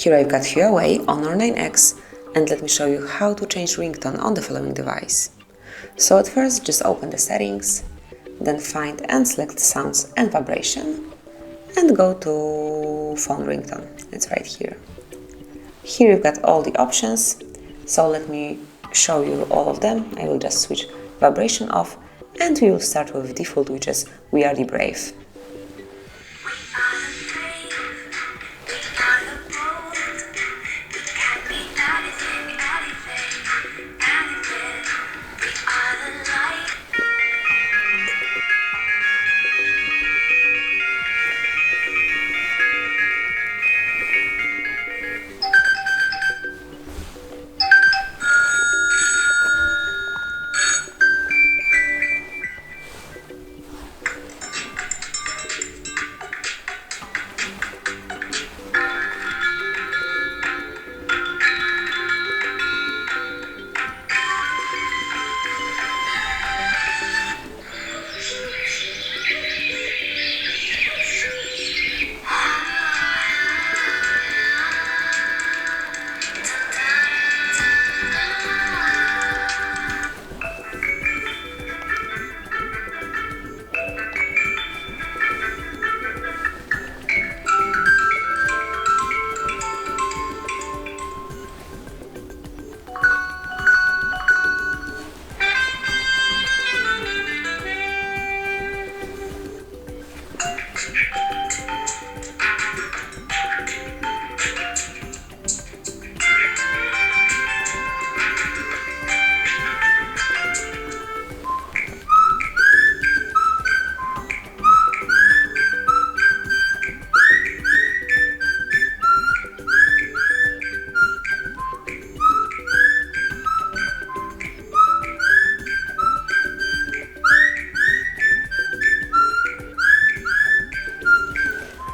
Here I've got HUAWEI Honor 9X, and let me show you how to change ringtone on the following device. So at first just open the settings, then find and select sounds and vibration, and go to phone ringtone. It's right here. Here you've got all the options, so let me show you all of them. I will just switch vibration off, and we will start with default, which is We Are the Brave.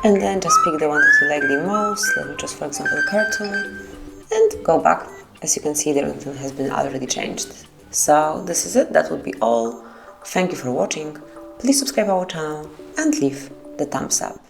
And then just pick the one that you like the most, let me just for example cartoon, and go back. As you can see, the ringtone has been already changed. So this is it, that would be all. Thank you for watching, please subscribe our channel and leave the thumbs up.